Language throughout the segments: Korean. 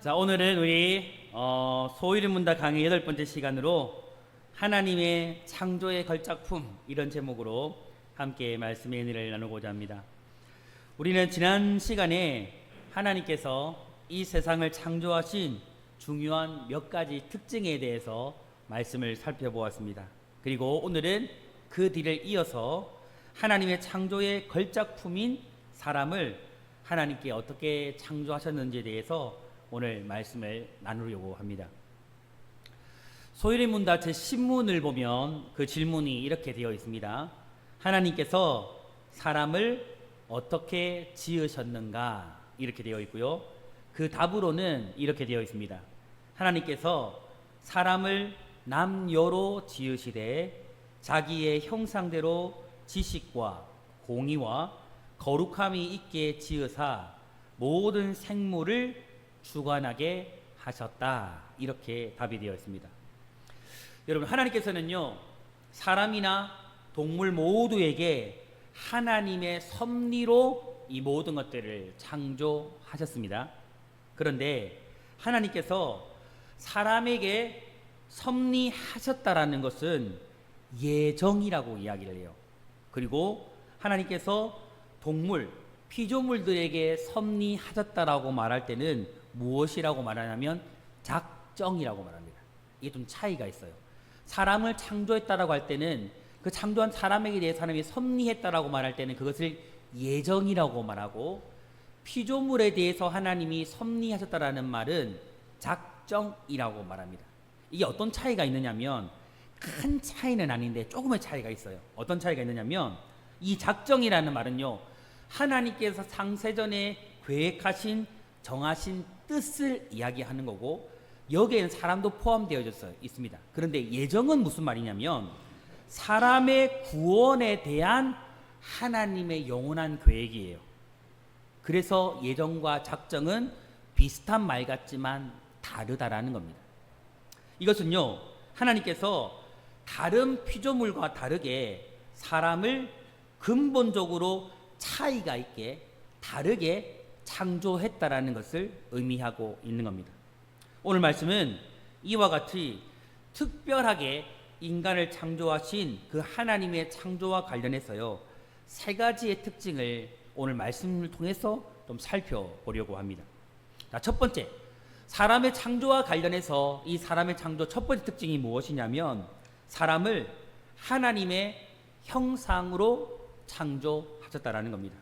자, 오늘은 우리 소위를 문다 강의 8번째 시간으로 하나님의 창조의 걸작품, 이런 제목으로 함께 말씀의 은혜를 나누고자 합니다. 우리는 지난 시간에 하나님께서 이 세상을 창조하신 중요한 몇 가지 특징에 대해서 말씀을 살펴보았습니다. 그리고 오늘은 그 뒤를 이어서 하나님의 창조의 걸작품인 사람을 하나님께 어떻게 창조하셨는지에 대해서 오늘 말씀을 나누려고 합니다. 소위의 문답 제 신문을 보면 그 질문이 이렇게 되어 있습니다. 하나님께서 사람을 어떻게 지으셨는가, 이렇게 되어 있고요. 그 답으로는 이렇게 되어 있습니다. 하나님께서 사람을 남여로 지으시되 자기의 형상대로 지식과 공의와 거룩함이 있게 지으사 모든 생물을 주관하게 하셨다, 이렇게 답이 되어 있습니다. 여러분, 하나님께서는요, 사람이나 동물 모두에게 하나님의 섭리로 이 모든 것들을 창조하셨습니다. 그런데 하나님께서 사람에게 섭리하셨다라는 것은 예정이라고 이야기를 해요. 그리고 하나님께서 동물, 피조물들에게 섭리하셨다라고 말할 때는 무엇이라고 말하냐면 작정이라고 말합니다. 이게 좀 차이가 있어요. 사람을 창조했다라고 할 때는 그 창조한 사람에게 대해 사람이 섭리했다라고 말할 때는 그것을 예정이라고 말하고, 피조물에 대해서 하나님이 섭리하셨다라는 말은 작정이라고 말합니다. 이게 어떤 차이가 있느냐면, 큰 차이는 아닌데 조금의 차이가 있어요. 어떤 차이가 있느냐면, 이 작정이라는 말은요, 하나님께서 창세전에 계획하신 정하신 뜻을 이야기하는 거고, 여기에는 사람도 포함되어 있습니다. 그런데 예정은 무슨 말이냐면 사람의 구원에 대한 하나님의 영원한 계획이에요. 그래서 예정과 작정은 비슷한 말 같지만 다르다라는 겁니다. 이것은요, 하나님께서 다른 피조물과 다르게 사람을 근본적으로 차이가 있게 다르게 창조했다라는 것을 의미하고 있는 겁니다. 오늘 말씀은 이와 같이 특별하게 인간을 창조하신 그 하나님의 창조와 관련해서요, 세 가지의 특징을 오늘 말씀을 통해서 좀 살펴보려고 합니다. 자, 첫 번째, 사람의 창조와 관련해서 이 사람의 창조 첫 번째 특징이 무엇이냐면 사람을 하나님의 형상으로 창조하셨다라는 겁니다.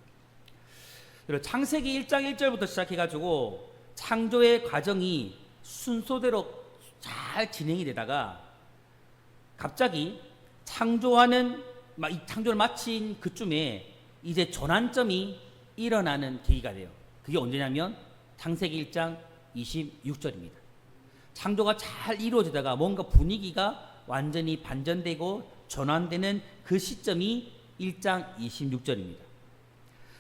그리고 창세기 1장 1절부터 시작해가지고 창조의 과정이 순서대로 잘 진행이 되다가 갑자기 창조를 마친 그쯤에 이제 전환점이 일어나는 계기가 돼요. 그게 언제냐면 창세기 1장 26절입니다. 창조가 잘 이루어지다가 뭔가 분위기가 완전히 반전되고 전환되는 그 시점이 1장 26절입니다.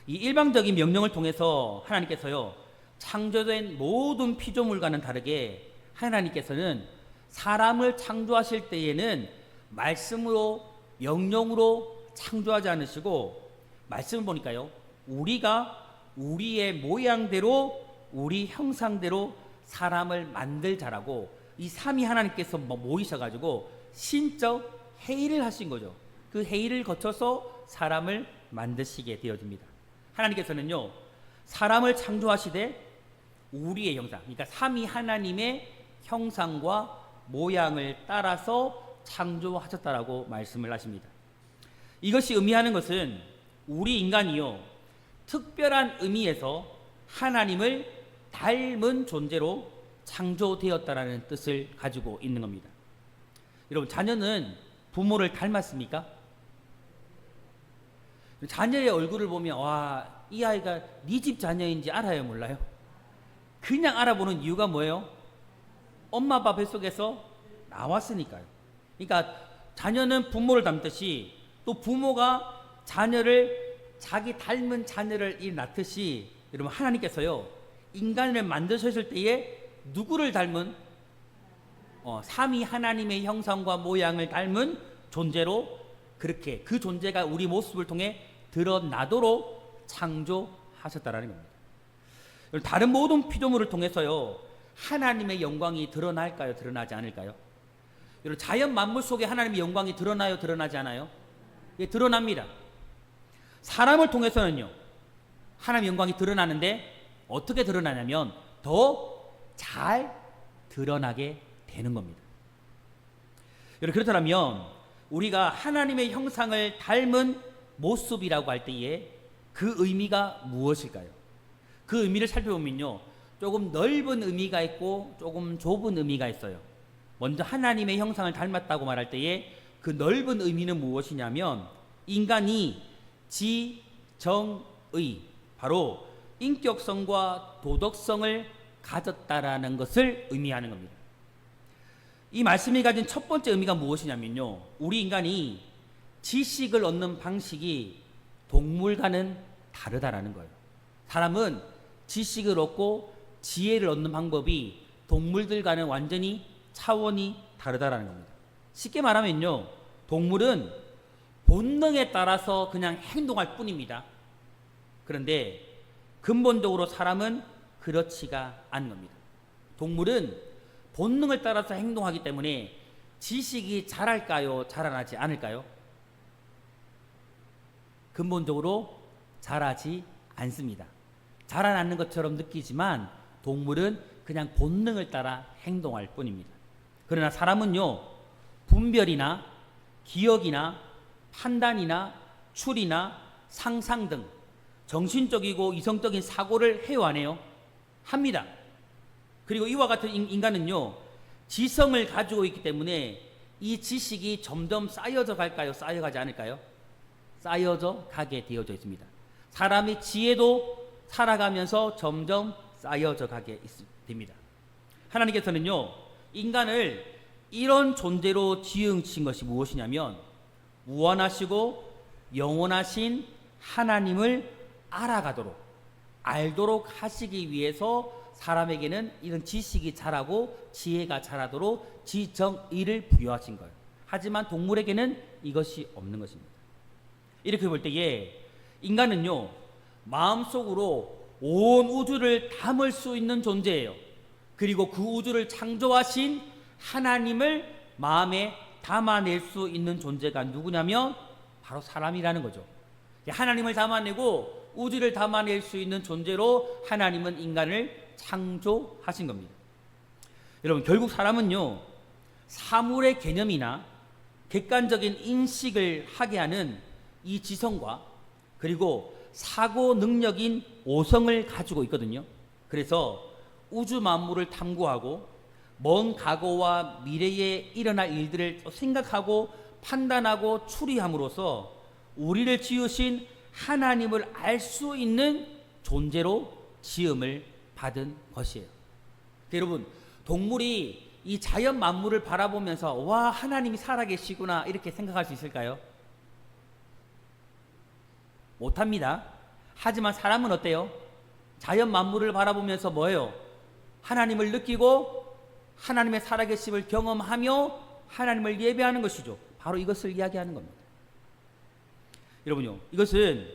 이 일방적인 명령을 통해서 하나님께서요, 창조된 모든 피조물과는 다르게 하나님께서는 사람을 창조하실 때에는 말씀으로, 명령으로 창조하지 않으시고, 말씀을 보니까요, 우리가 우리의 모양대로, 우리 형상대로 사람을 만들자라고 이 삼위 하나님께서 모이셔가지고 신적 회의를 하신 거죠. 그 회의를 거쳐서 사람을 만드시게 되어집니다. 하나님께서는요, 사람을 창조하시되 우리의 형상, 그러니까 삼위 하나님의 형상과 모양을 따라서 창조하셨다라고 말씀을 하십니다. 이것이 의미하는 것은 우리 인간이요, 특별한 의미에서 하나님을 닮은 존재로 창조되었다라는 뜻을 가지고 있는 겁니다. 여러분, 자녀는 부모를 닮았습니까? 자녀의 얼굴을 보면 와, 이 아이가 네 집 자녀인지 알아요, 몰라요? 그냥 알아보는 이유가 뭐예요? 엄마 아빠 뱃속에서 나왔으니까요. 그러니까 자녀는 부모를 닮듯이 또 부모가 자기 닮은 자녀를 낳듯이, 여러분, 하나님께서요, 인간을 만드셨을 때에 누구를 닮은 삼위 하나님의 형상과 모양을 닮은 존재로, 그렇게 그 존재가 우리 모습을 통해 드러나도록 창조하셨다라는 겁니다. 다른 모든 피조물을 통해서요, 하나님의 영광이 드러날까요? 드러나지 않을까요? 여러분, 자연 만물 속에 하나님의 영광이 드러나요? 드러나지 않아요? 예, 드러납니다. 사람을 통해서는요, 하나님의 영광이 드러나는데 어떻게 드러나냐면 더 잘 드러나게 되는 겁니다. 여러분, 그렇다면 우리가 하나님의 형상을 닮은 모습이라고 할 때에 그 의미가 무엇일까요? 그 의미를 살펴보면요, 조금 넓은 의미가 있고 조금 좁은 의미가 있어요. 먼저 하나님의 형상을 닮았다고 말할 때에 그 넓은 의미는 무엇이냐면 인간이 지정의, 바로 인격성과 도덕성을 가졌다라는 것을 의미하는 겁니다. 이 말씀이 가진 첫 번째 의미가 무엇이냐면요, 우리 인간이 지식을 얻는 방식이 동물과는 다르다라는 거예요. 사람은 지식을 얻고 지혜를 얻는 방법이 동물들과는 완전히 차원이 다르다라는 겁니다. 쉽게 말하면요, 동물은 본능에 따라서 그냥 행동할 뿐입니다. 그런데 근본적으로 사람은 그렇지가 않은 겁니다. 동물은 본능을 따라서 행동하기 때문에 지식이 자랄까요? 자라나지 않을까요? 근본적으로 자라지 않습니다. 자라나는 것처럼 느끼지만 동물은 그냥 본능을 따라 행동할 뿐입니다. 그러나 사람은요, 분별이나 기억이나 판단이나 추리나 상상 등 정신적이고 이성적인 사고를 해요, 안 해요? 합니다. 그리고 이와 같은 인간은요, 지성을 가지고 있기 때문에 이 지식이 점점 쌓여져 갈까요? 쌓여가지 않을까요? 쌓여져 가게 되어져 있습니다. 사람의 지혜도 살아가면서 점점 쌓여져 가게 됩니다. 하나님께서는요, 인간을 이런 존재로 지으신 것이 무엇이냐면 무한하시고 영원하신 하나님을 알아가도록, 알도록 하시기 위해서 사람에게는 이런 지식이 자라고 지혜가 자라도록 지정의를 부여하신 거예요. 하지만 동물에게는 이것이 없는 것입니다. 이렇게 볼 때에 인간은요, 마음속으로 온 우주를 담을 수 있는 존재예요. 그리고 그 우주를 창조하신 하나님을 마음에 담아낼 수 있는 존재가 누구냐면 바로 사람이라는 거죠. 하나님을 담아내고 우주를 담아낼 수 있는 존재로 하나님은 인간을 창조하신 겁니다. 여러분, 결국 사람은요, 사물의 개념이나 객관적인 인식을 하게 하는 이 지성과 그리고 사고 능력인 오성을 가지고 있거든요. 그래서 우주 만물을 탐구하고 먼 과거와 미래에 일어날 일들을 생각하고 판단하고 추리함으로써 우리를 지으신 하나님을 알 수 있는 존재로 지음을 받은 것이에요. 여러분, 동물이 이 자연 만물을 바라보면서 와, 하나님이 살아계시구나 이렇게 생각할 수 있을까요? 못합니다. 하지만 사람은 어때요? 자연 만물을 바라보면서 뭐예요? 하나님을 느끼고 하나님의 살아계심을 경험하며 하나님을 예배하는 것이죠. 바로 이것을 이야기하는 겁니다. 여러분요, 이것은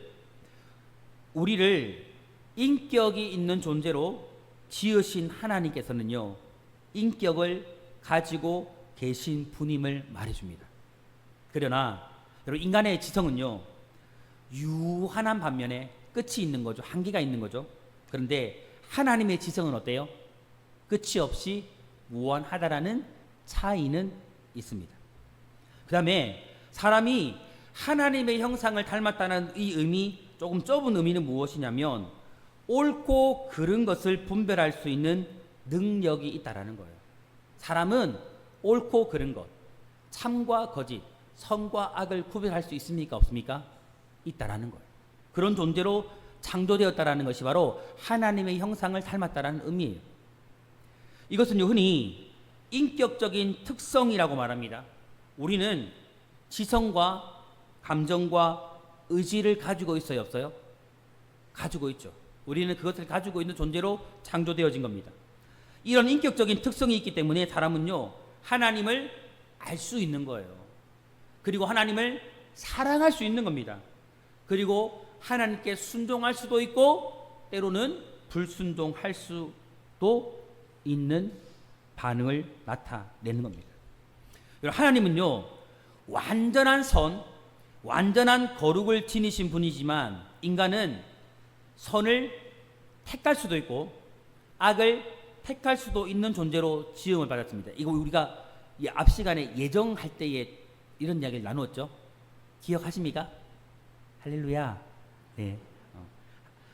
우리를 인격이 있는 존재로 지으신 하나님께서는요, 인격을 가지고 계신 분임을 말해줍니다. 그러나 여러분, 인간의 지성은요, 유한한 반면에 끝이 있는 거죠. 한계가 있는 거죠. 그런데 하나님의 지성은 어때요? 끝이 없이 무한하다라는 차이는 있습니다. 그 다음에 사람이 하나님의 형상을 닮았다는 이 의미, 조금 좁은 의미는 무엇이냐면 옳고 그른 것을 분별할 수 있는 능력이 있다라는 거예요. 사람은 옳고 그른 것, 참과 거짓, 선과 악을 구별할 수 있습니까? 없습니까? 있다라는 거예요. 그런 존재로 창조되었다라는 것이 바로 하나님의 형상을 닮았다라는 의미예요. 이것은 흔히 인격적인 특성이라고 말합니다. 우리는 지성과 감정과 의지를 가지고 있어요, 없어요? 가지고 있죠. 우리는 그것을 가지고 있는 존재로 창조되어진 겁니다. 이런 인격적인 특성이 있기 때문에 사람은요, 하나님을 알 수 있는 거예요. 그리고 하나님을 사랑할 수 있는 겁니다. 그리고 하나님께 순종할 수도 있고 때로는 불순종할 수도 있는 반응을 나타내는 겁니다. 하나님은요, 완전한 선, 완전한 거룩을 지니신 분이지만 인간은 선을 택할 수도 있고 악을 택할 수도 있는 존재로 지음을 받았습니다. 이거 우리가 앞 시간에 예정할 때에 이런 이야기를 나누었죠. 기억하십니까? 할렐루야. 네.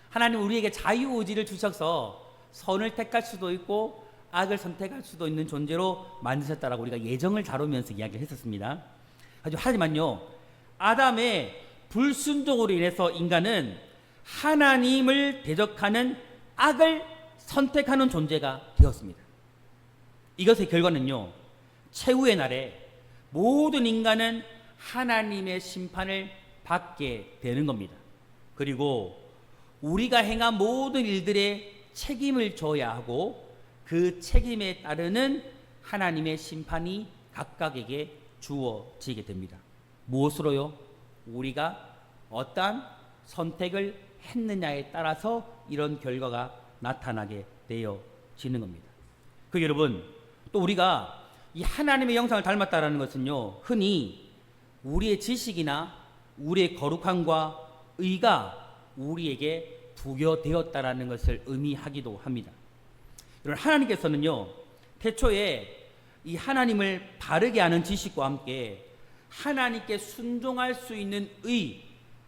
하나님 우리에게 자유의지를 주셔서 선을 택할 수도 있고 악을 선택할 수도 있는 존재로 만드셨다라고 우리가 예정을 다루면서 이야기를 했었습니다. 하지만요, 아담의 불순종으로 인해서 인간은 하나님을 대적하는 악을 선택하는 존재가 되었습니다. 이것의 결과는요, 최후의 날에 모든 인간은 하나님의 심판을 받게 되는 겁니다. 그리고 우리가 행한 모든 일들에 책임을 져야 하고 그 책임에 따르는 하나님의 심판이 각각에게 주어지게 됩니다. 무엇으로요? 우리가 어떠한 선택을 했느냐에 따라서 이런 결과가 나타나게 되어지는 겁니다. 여러분, 또 우리가 이 하나님의 형상을 닮았다라는 것은요, 흔히 우리의 지식이나 우리의 거룩함과 의가 우리에게 부여되었다라는 것을 의미하기도 합니다. 여러분, 하나님께서는요, 태초에 이 하나님을 바르게 아는 지식과 함께 하나님께 순종할 수 있는 의,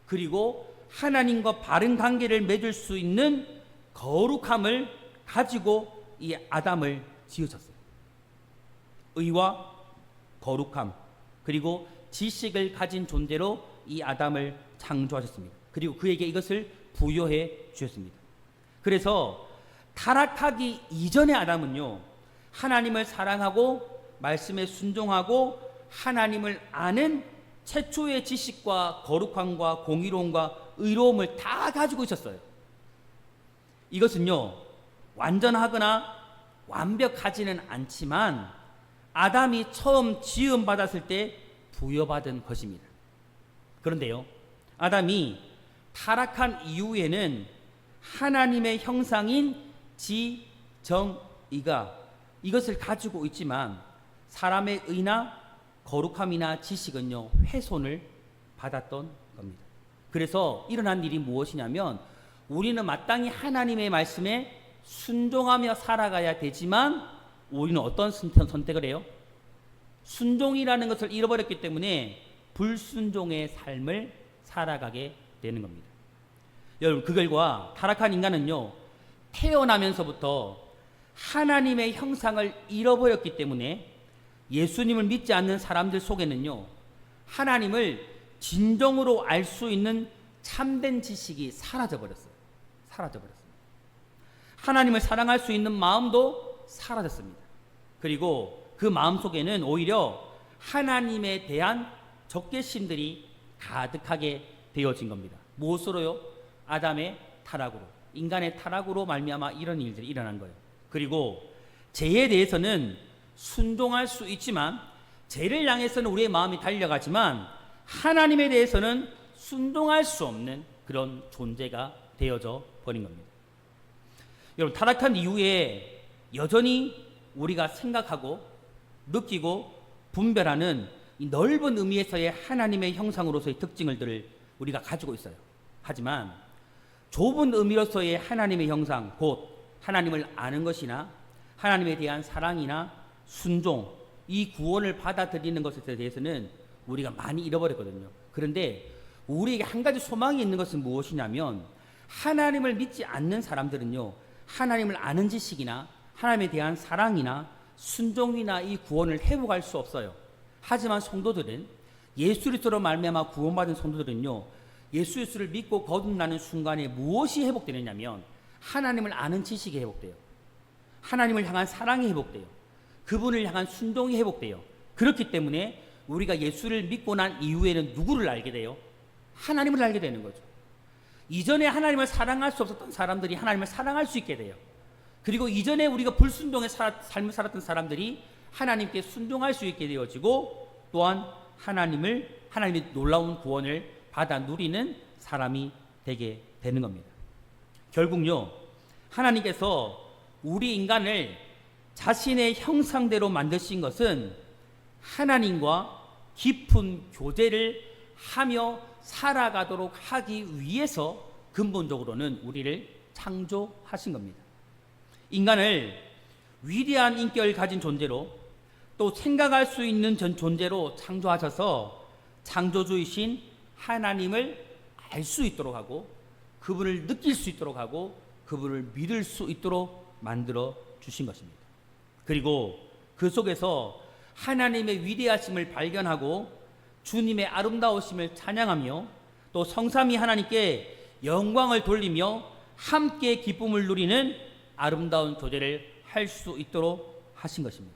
그리고 하나님과 바른 관계를 맺을 수 있는 거룩함을 가지고 이 아담을 지으셨어요. 의와 거룩함, 그리고 지식을 가진 존재로 이 아담을 창조하셨습니다. 그리고 그에게 이것을 부여해 주셨습니다. 그래서 타락하기 이전의 아담은요, 하나님을 사랑하고 말씀에 순종하고 하나님을 아는 최초의 지식과 거룩함과 공의로움과 의로움을 다 가지고 있었어요. 이것은요, 완전하거나 완벽하지는 않지만 아담이 처음 지음받았을 때 부여받은 것입니다. 그런데요, 아담이 타락한 이후에는 하나님의 형상인 지, 정, 의가 이것을 가지고 있지만 사람의 의나 거룩함이나 지식은요, 훼손을 받았던 겁니다. 그래서 일어난 일이 무엇이냐면 우리는 마땅히 하나님의 말씀에 순종하며 살아가야 되지만 우리는 어떤 선택을 해요? 순종이라는 것을 잃어버렸기 때문에 불순종의 삶을 살아가게 되는 겁니다. 여러분, 그 결과 타락한 인간은요, 태어나면서부터 하나님의 형상을 잃어버렸기 때문에 예수님을 믿지 않는 사람들 속에는요, 하나님을 진정으로 알 수 있는 참된 지식이 사라져버렸어요. 하나님을 사랑할 수 있는 마음도 사라졌습니다. 그리고 그 마음 속에는 오히려 하나님에 대한 적개심들이 가득하게 되어진 겁니다. 무엇으로요? 아담의 타락으로, 인간의 타락으로 말미암아 이런 일들이 일어난 거예요. 그리고 죄에 대해서는 순종할 수 있지만 죄를 향해서는 우리의 마음이 달려가지만 하나님에 대해서는 순종할 수 없는 그런 존재가 되어져 버린 겁니다. 여러분, 타락한 이후에 여전히 우리가 생각하고 느끼고 분별하는 이 넓은 의미에서의 하나님의 형상으로서의 특징들을 우리가 가지고 있어요. 하지만 좁은 의미로서의 하나님의 형상, 곧 하나님을 아는 것이나 하나님에 대한 사랑이나 순종, 이 구원을 받아들이는 것에 대해서는 우리가 많이 잃어버렸거든요. 그런데 우리에게 한 가지 소망이 있는 것은 무엇이냐면 하나님을 믿지 않는 사람들은요, 하나님을 아는 지식이나 하나님에 대한 사랑이나 순종이나 이 구원을 회복할 수 없어요. 하지만 성도들은, 예수 그리스도로 말미암아 구원받은 성도들은요, 예수 그리스도를 믿고 거듭나는 순간에 무엇이 회복되느냐면 하나님을 아는 지식이 회복돼요. 하나님을 향한 사랑이 회복돼요. 그분을 향한 순종이 회복돼요. 그렇기 때문에 우리가 예수를 믿고 난 이후에는 누구를 알게 돼요? 하나님을 알게 되는 거죠. 이전에 하나님을 사랑할 수 없었던 사람들이 하나님을 사랑할 수 있게 돼요. 그리고 이전에 우리가 불순종의 삶을 살았던 사람들이 하나님께 순종할 수 있게 되어지고, 또한 하나님의 놀라운 구원을 받아 누리는 사람이 되게 되는 겁니다. 결국요, 하나님께서 우리 인간을 자신의 형상대로 만드신 것은 하나님과 깊은 교제를 하며 살아가도록 하기 위해서 근본적으로는 우리를 창조하신 겁니다. 인간을 위대한 인격을 가진 존재로 또 생각할 수 있는 존재로 창조하셔서 창조주이신 하나님을 알 수 있도록 하고 그분을 느낄 수 있도록 하고 그분을 믿을 수 있도록 만들어 주신 것입니다. 그리고 그 속에서 하나님의 위대하심을 발견하고 주님의 아름다우심을 찬양하며 또 성삼위 하나님께 영광을 돌리며 함께 기쁨을 누리는 아름다운 교제를 할 수 있도록 하신 것입니다.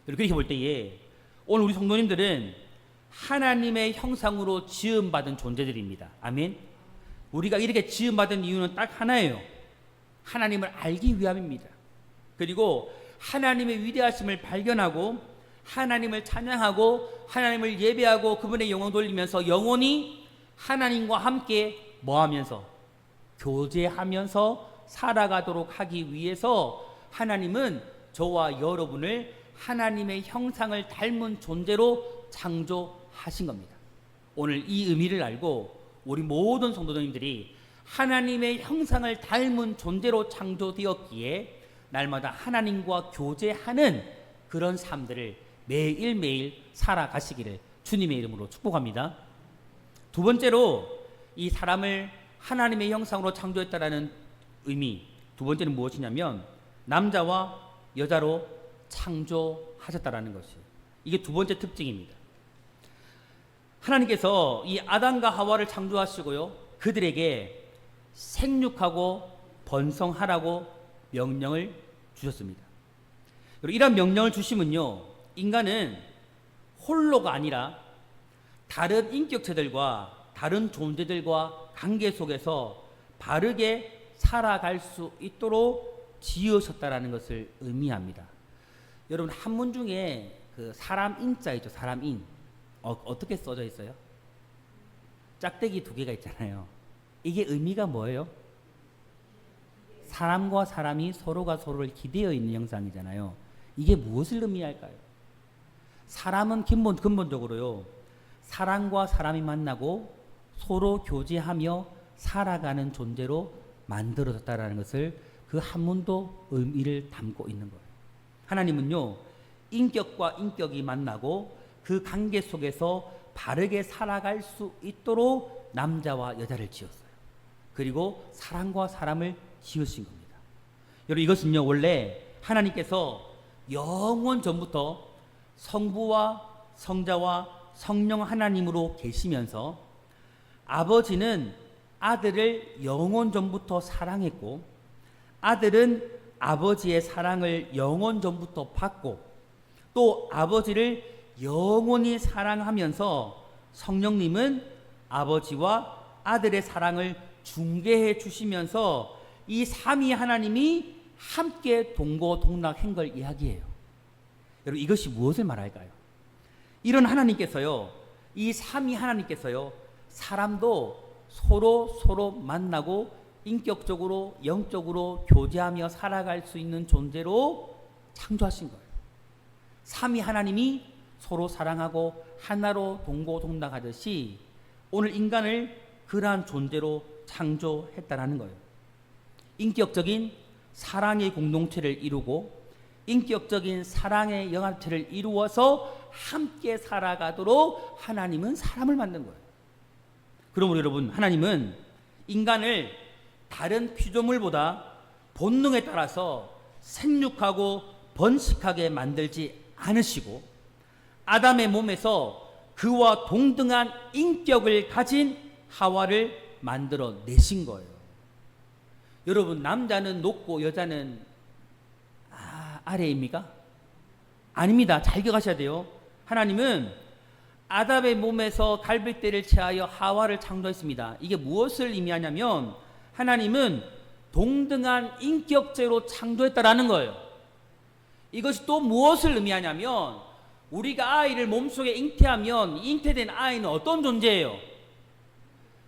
그렇게 볼 때에 오늘 우리 성도님들은 하나님의 형상으로 지음받은 존재들입니다. 아멘. 우리가 이렇게 지음받은 이유는 딱 하나예요. 하나님을 알기 위함입니다. 그리고 하나님의 위대하심을 발견하고 하나님을 찬양하고 하나님을 예배하고 그분의 영광 돌리면서 영원히 하나님과 함께 뭐하면서 교제하면서 살아가도록 하기 위해서 하나님은 저와 여러분을 하나님의 형상을 닮은 존재로 창조하신 겁니다. 오늘 이 의미를 알고 우리 모든 성도님들이 하나님의 형상을 닮은 존재로 창조되었기에 날마다 하나님과 교제하는 그런 삶들을 매일매일 살아가시기를 주님의 이름으로 축복합니다. 두 번째로 이 사람을 하나님의 형상으로 창조했다라는 의미, 두 번째는 무엇이냐면 남자와 여자로 창조하셨다라는 것이에요. 이게 두 번째 특징입니다. 하나님께서 이 아담과 하와를 창조하시고요, 그들에게 생육하고 번성하라고 명령을 주셨습니다. 그리고 이런 명령을 주시면요, 인간은 홀로가 아니라 다른 인격체들과 다른 존재들과 관계 속에서 바르게 살아갈 수 있도록 지으셨다라는 것을 의미합니다. 여러분, 한문 중에 그 사람 인자 있죠. 사람 인. 어떻게 써져 있어요? 짝대기 두 개가 있잖아요. 이게 의미가 뭐예요? 사람과 사람이 서로가 서로를 기대어 있는 형상이잖아요. 이게 무엇을 의미할까요? 사람은 근본적으로요, 사람과 사람이 만나고 서로 교제하며 살아가는 존재로 만들어졌다라는 것을 그 한문도 의미를 담고 있는 거예요. 하나님은요, 인격과 인격이 만나고 그 관계 속에서 바르게 살아갈 수 있도록 남자와 여자를 지었어요. 그리고 사람과 사람을 지으신 겁니다. 여러분, 이것은요, 원래 하나님께서 영원 전부터 성부와 성자와 성령 하나님으로 계시면서 아버지는 아들을 영원 전부터 사랑했고 아들은 아버지의 사랑을 영원 전부터 받고 또 아버지를 영원히 사랑하면서 성령님은 아버지와 아들의 사랑을 중개해 주시면서 이 삼위 하나님이 함께 동고동락한 걸 이야기해요. 여러분, 이것이 무엇을 말할까요? 이런 하나님께서요, 이 삼위 하나님께서요, 사람도 서로 만나고 인격적으로 영적으로 교제하며 살아갈 수 있는 존재로 창조하신 거예요. 삼위 하나님이 서로 사랑하고 하나로 동고동락하듯이 오늘 인간을 그러한 존재로 창조했다라는 거예요. 인격적인 사랑의 공동체를 이루고 인격적인 사랑의 영합체를 이루어서 함께 살아가도록 하나님은 사람을 만든 거예요. 그러므로 여러분, 하나님은 인간을 다른 피조물보다 본능에 따라서 생육하고 번식하게 만들지 않으시고 아담의 몸에서 그와 동등한 인격을 가진 하와를 만들어 내신 거예요. 여러분, 남자는 높고 여자는 아래입니까? 아닙니다. 잘 기억하셔야 돼요. 하나님은 아담의 몸에서 갈빗대를 채하여 하와를 창조했습니다. 이게 무엇을 의미하냐면 하나님은 동등한 인격체로 창조했다라는 거예요. 이것이 또 무엇을 의미하냐면 우리가 아이를 몸속에 잉태하면 잉태된 아이는 어떤 존재예요?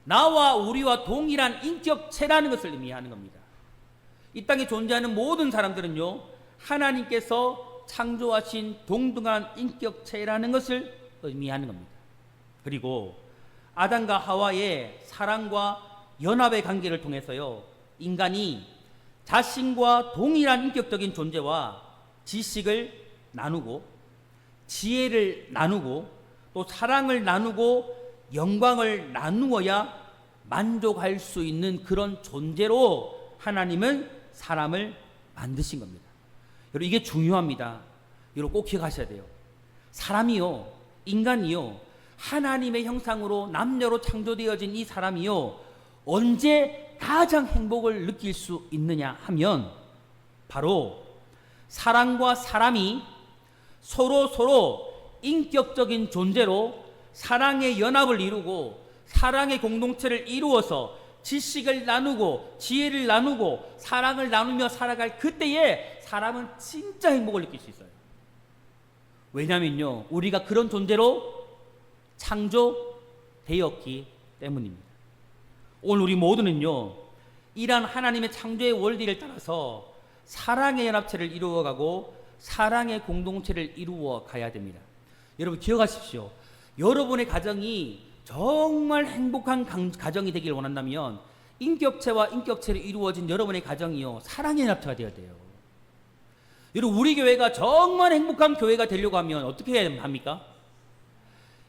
나와 우리와 동일한 인격체라는 것을 의미하는 겁니다. 이 땅에 존재하는 모든 사람들은요, 하나님께서 창조하신 동등한 인격체라는 것을 의미하는 겁니다. 그리고 아담과 하와의 사랑과 연합의 관계를 통해서요, 인간이 자신과 동일한 인격적인 존재와 지식을 나누고 지혜를 나누고 또 사랑을 나누고 영광을 나누어야 만족할 수 있는 그런 존재로 하나님은 사람을 만드신 겁니다. 여러분, 이게 중요합니다. 여러분 꼭 기억하셔야 돼요. 사람이요, 인간이요, 하나님의 형상으로 남녀로 창조되어진 이 사람이요, 언제 가장 행복을 느낄 수 있느냐 하면 바로 사람과 사람이 서로 인격적인 존재로 사랑의 연합을 이루고 사랑의 공동체를 이루어서 지식을 나누고 지혜를 나누고 사랑을 나누며 살아갈 그때에 사람은 진짜 행복을 느낄 수 있어요. 왜냐면요, 우리가 그런 존재로 창조되었기 때문입니다. 오늘 우리 모두는요, 이러한 하나님의 창조의 원리를 따라서 사랑의 연합체를 이루어가고 사랑의 공동체를 이루어 가야 됩니다. 여러분 기억하십시오. 여러분의 가정이 정말 행복한 가정이 되길 원한다면 인격체와 인격체로 이루어진 여러분의 가정이요, 사랑의 연합체가 되어야 돼요. 여러분, 우리 교회가 정말 행복한 교회가 되려고 하면 어떻게 해야 합니까?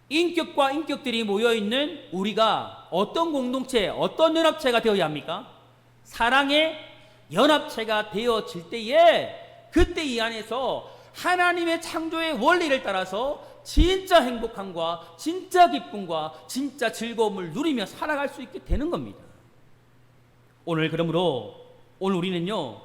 인격과 인격들이 모여있는 우리가 어떤 공동체, 어떤 연합체가 되어야 합니까? 사랑의 연합체가 되어질 때에 그때 이 안에서 하나님의 창조의 원리를 따라서 진짜 행복함과 진짜 기쁨과 진짜 즐거움을 누리며 살아갈 수 있게 되는 겁니다. 그러므로 오늘 우리는요,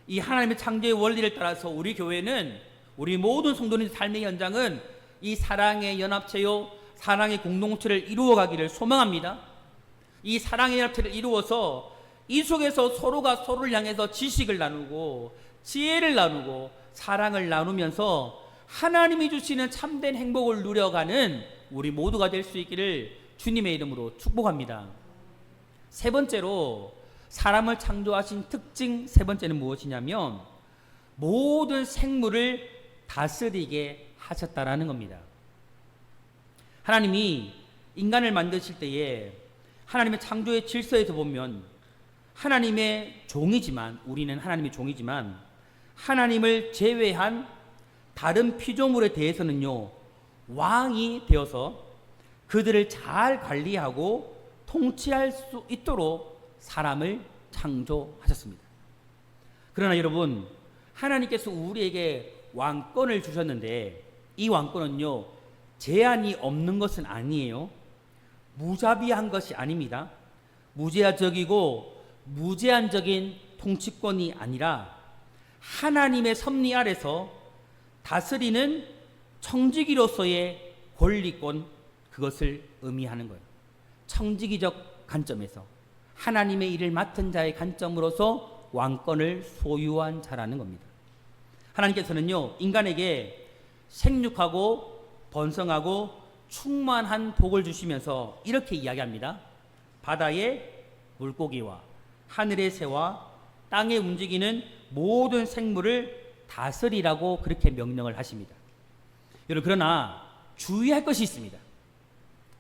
이 하나님의 창조의 원리를 따라서 우리 교회는, 우리 모든 성도님의 삶의 현장은 이 사랑의 연합체요, 사랑의 공동체를 이루어가기를 소망합니다. 이 사랑의 연합체를 이루어서 이 속에서 서로가 서로를 향해서 지식을 나누고 지혜를 나누고 사랑을 나누면서 하나님이 주시는 참된 행복을 누려가는 우리 모두가 될 수 있기를 주님의 이름으로 축복합니다. 세 번째로 사람을 창조하신 특징 세 번째는 무엇이냐면 모든 생물을 다스리게 하셨다라는 겁니다. 하나님이 인간을 만드실 때에 하나님의 창조의 질서에서 보면 하나님의 종이지만, 우리는 하나님의 종이지만 하나님을 제외한 다른 피조물에 대해서는요, 왕이 되어서 그들을 잘 관리하고 통치할 수 있도록 사람을 창조하셨습니다. 그러나 여러분, 하나님께서 우리에게 왕권을 주셨는데 이 왕권은요, 제한이 없는 것은 아니에요. 무자비한 것이 아닙니다. 무제한적이고 무제한적인 통치권이 아니라 하나님의 섭리 아래서 다스리는 청지기로서의 권리권, 그것을 의미하는 거예요. 청지기적 관점에서 하나님의 일을 맡은 자의 관점으로서 왕권을 소유한 자라는 겁니다. 하나님께서는요, 인간에게 생육하고 번성하고 충만한 복을 주시면서 이렇게 이야기합니다. 바다의 물고기와 하늘의 새와 땅에 움직이는 모든 생물을 다스리라고 그렇게 명령을 하십니다. 여러분, 그러나 주의할 것이 있습니다.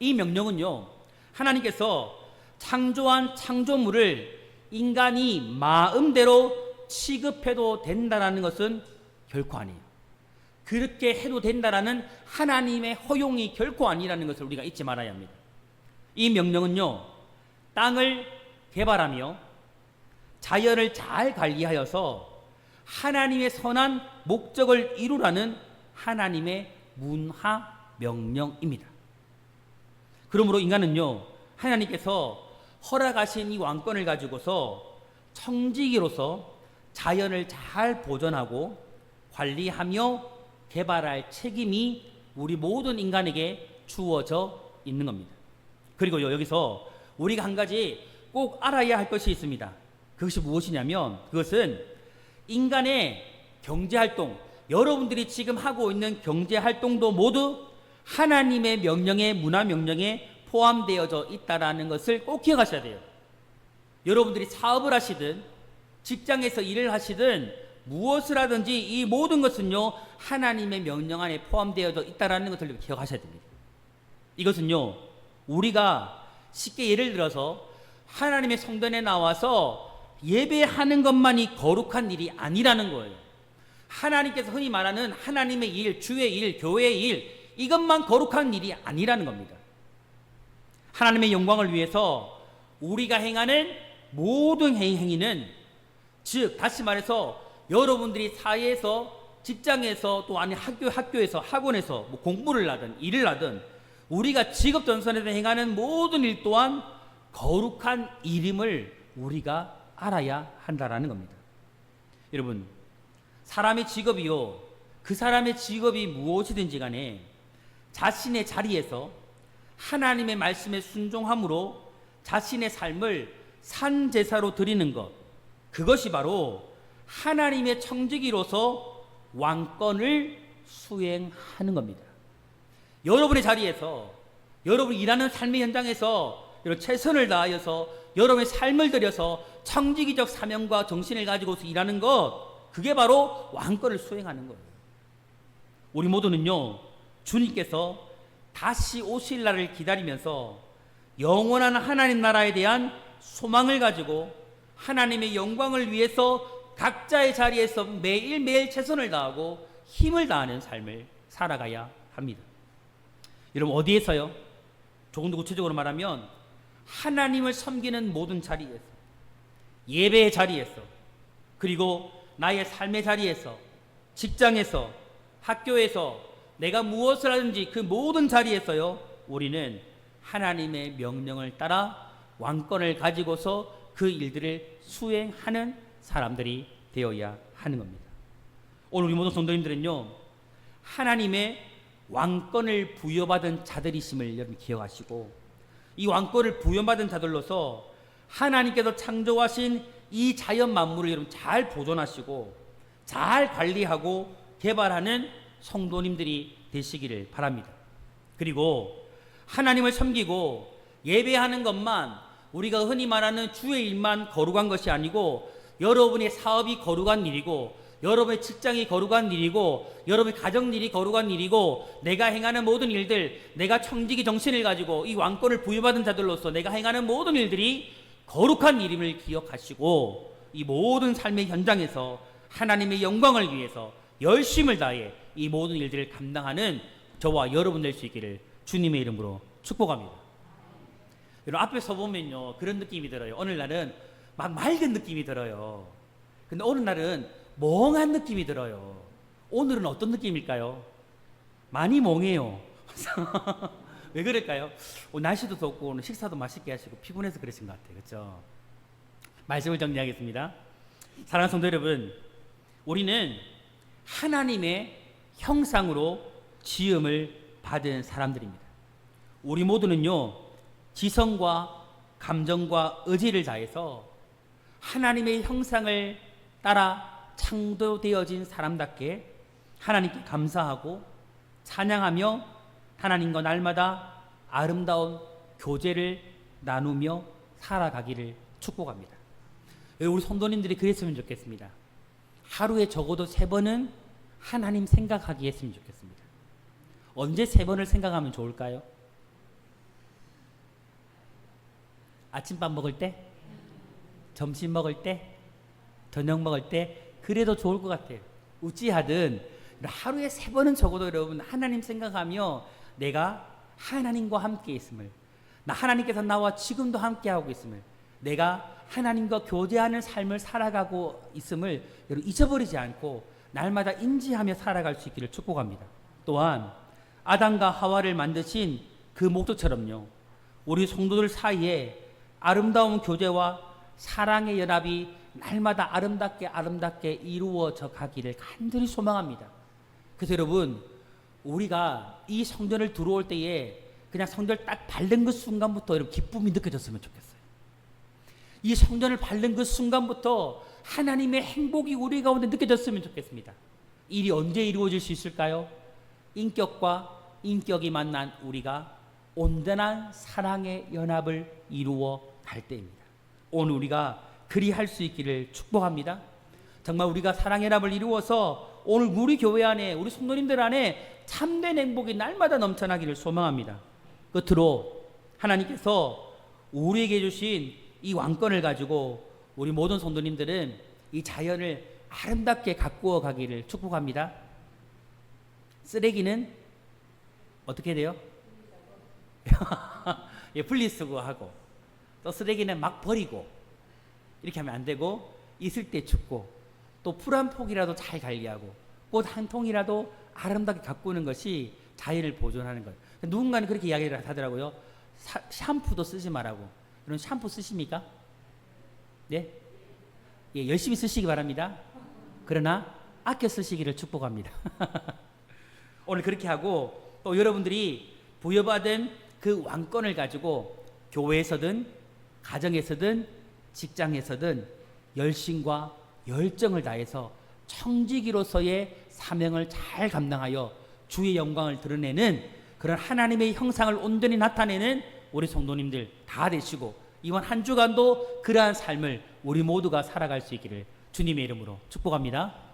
이 명령은요, 하나님께서 창조한 창조물을 인간이 마음대로 취급해도 된다는 것은 결코 아니에요. 그렇게 해도 된다라는 하나님의 허용이 결코 아니라는 것을 우리가 잊지 말아야 합니다. 이 명령은요, 땅을 개발하며 자연을 잘 관리하여서 하나님의 선한 목적을 이루라는 하나님의 문화 명령입니다. 그러므로 인간은요, 하나님께서 허락하신 이 왕권을 가지고서 청지기로서 자연을 잘 보존하고 관리하며 개발할 책임이 우리 모든 인간에게 주어져 있는 겁니다. 그리고요, 여기서 우리가 한 가지 꼭 알아야 할 것이 있습니다. 그것이 무엇이냐면 그것은 인간의 경제활동, 여러분들이 지금 하고 있는 경제활동도 모두 하나님의 명령에, 문화 명령에 포함되어져 있다는 것을 꼭 기억하셔야 돼요. 여러분들이 사업을 하시든 직장에서 일을 하시든 무엇을 하든지 이 모든 것은요 하나님의 명령 안에 포함되어 있다라는 것을 기억하셔야 됩니다. 이것은요 우리가 쉽게 예를 들어서 하나님의 성전에 나와서 예배하는 것만이 거룩한 일이 아니라는 거예요. 하나님께서 흔히 말하는 하나님의 일, 주의 일, 교회의 일, 이것만 거룩한 일이 아니라는 겁니다. 하나님의 영광을 위해서 우리가 행하는 모든 행위는, 즉 다시 말해서 여러분들이 사회에서, 직장에서, 또 아니 학교에서, 학원에서 뭐 공부를 하든 일을 하든 우리가 직업 전선에서 행하는 모든 일 또한 거룩한 일임을 우리가 알아야 한다라는 겁니다. 여러분, 사람의 직업이요, 그 사람의 직업이 무엇이든지 간에 자신의 자리에서 하나님의 말씀에 순종함으로 자신의 삶을 산제사로 드리는 것, 그것이 바로 하나님의 청지기로서 왕권을 수행하는 겁니다. 여러분의 자리에서, 여러분이 일하는 삶의 현장에서 최선을 다하여서 여러분의 삶을 들여서 청지기적 사명과 정신을 가지고서 일하는 것, 그게 바로 왕권을 수행하는 거예요. 우리 모두는요 주님께서 다시 오실 날을 기다리면서 영원한 하나님 나라에 대한 소망을 가지고 하나님의 영광을 위해서 각자의 자리에서 매일매일 최선을 다하고 힘을 다하는 삶을 살아가야 합니다. 여러분, 어디에서요? 조금 더 구체적으로 말하면 하나님을 섬기는 모든 자리에서, 예배의 자리에서, 그리고 나의 삶의 자리에서, 직장에서, 학교에서 내가 무엇을 하든지 그 모든 자리에서요 우리는 하나님의 명령을 따라 왕권을 가지고서 그 일들을 수행하는 사람들이 되어야 하는 겁니다. 오늘 우리 모든 성도님들은요 하나님의 왕권을 부여받은 자들이심을 여러분 기억하시고, 이 왕권을 부여받은 자들로서 하나님께서 창조하신 이 자연 만물을 여러분 잘 보존하시고 잘 관리하고 개발하는 성도님들이 되시기를 바랍니다. 그리고 하나님을 섬기고 예배하는 것만, 우리가 흔히 말하는 주의 일만 거룩한 것이 아니고 여러분의 사업이 거룩한 일이고 여러분의 직장이 거룩한 일이고 여러분의 가정 일이 거룩한 일이고 내가 행하는 모든 일들, 내가 청지기 정신을 가지고 이 왕권을 부여받은 자들로서 내가 행하는 모든 일들이 거룩한 일임을 기억하시고 이 모든 삶의 현장에서 하나님의 영광을 위해서 열심을 다해 이 모든 일들을 감당하는 저와 여러분 될 수 있기를 주님의 이름으로 축복합니다. 여러분, 앞에 서 보면요 그런 느낌이 들어요. 어느 날은 막 맑은 느낌이 들어요. 근데 어느 날은 멍한 느낌이 들어요. 오늘은 어떤 느낌일까요? 많이 멍해요. 왜 그럴까요? 날씨도 덥고 오늘 식사도 맛있게 하시고 피곤해서 그러신 것 같아요. 그렇죠? 말씀을 정리하겠습니다. 사랑하는 성도 여러분, 우리는 하나님의 형상으로 지음을 받은 사람들입니다. 우리 모두는요 지성과 감정과 의지를 다해서 하나님의 형상을 따라 창조되어진 사람답게 하나님께 감사하고 찬양하며 하나님과 날마다 아름다운 교제를 나누며 살아가기를 축복합니다. 우리 성도님들이 그랬으면 좋겠습니다. 하루에 적어도 3번은 하나님 생각하기 했으면 좋겠습니다. 언제 3번을 생각하면 좋을까요? 아침밥 먹을 때? 점심 먹을 때? 저녁 먹을 때? 그래도 좋을 것 같아요. 어찌하든 하루에 3번은 적어도 여러분 하나님 생각하며 내가 하나님과 함께 있음을, 하나님께서 나와 지금도 함께하고 있음을, 내가 하나님과 교제하는 삶을 살아가고 있음을 여러분 잊어버리지 않고 날마다 인지하며 살아갈 수 있기를 축복합니다. 또한 아담과 하와를 만드신 그 목적처럼요 우리 성도들 사이에 아름다운 교제와 사랑의 연합이 날마다 아름답게 이루어져 가기를 간절히 소망합니다. 그래서 여러분, 우리가 이 성전을 들어올 때에 그냥 성전을 딱 밟는 그 순간부터 여러분 기쁨이 느껴졌으면 좋겠어요. 이 성전을 밟는 그 순간부터 하나님의 행복이 우리 가운데 느껴졌으면 좋겠습니다. 일이 언제 이루어질 수 있을까요? 인격과 인격이 만난 우리가 온전한 사랑의 연합을 이루어 갈 때입니다. 오늘 우리가 그리할 수 있기를 축복합니다. 정말 우리가 사랑의 합을 이루어서 오늘 우리 교회 안에 우리 성도님들 안에 참된 행복이 날마다 넘쳐나기를 소망합니다. 끝으로 하나님께서 우리에게 주신 이 왕권을 가지고 우리 모든 성도님들은 이 자연을 아름답게 가꾸어 가기를 축복합니다. 쓰레기는 어떻게 돼요? 예, 분리수거하고 또 쓰레기는 막 버리고 이렇게 하면 안 되고 있을 때 줍고 또 풀 한 폭이라도 잘 관리하고 꽃 한 통이라도 아름답게 가꾸는 것이 자연을 보존하는 것. 누군가는 그렇게 이야기를 하더라고요. 샴푸도 쓰지 말라고. 그런 샴푸 쓰십니까? 네? 예, 열심히 쓰시기 바랍니다. 그러나 아껴 쓰시기를 축복합니다. 오늘 그렇게 하고 또 여러분들이 부여받은 그 왕권을 가지고 교회에서든 가정에서든 직장에서든 열심과 열정을 다해서 청지기로서의 사명을 잘 감당하여 주의 영광을 드러내는 그런 하나님의 형상을 온전히 나타내는 우리 성도님들 다 되시고 이번 한 주간도 그러한 삶을 우리 모두가 살아갈 수 있기를 주님의 이름으로 축복합니다.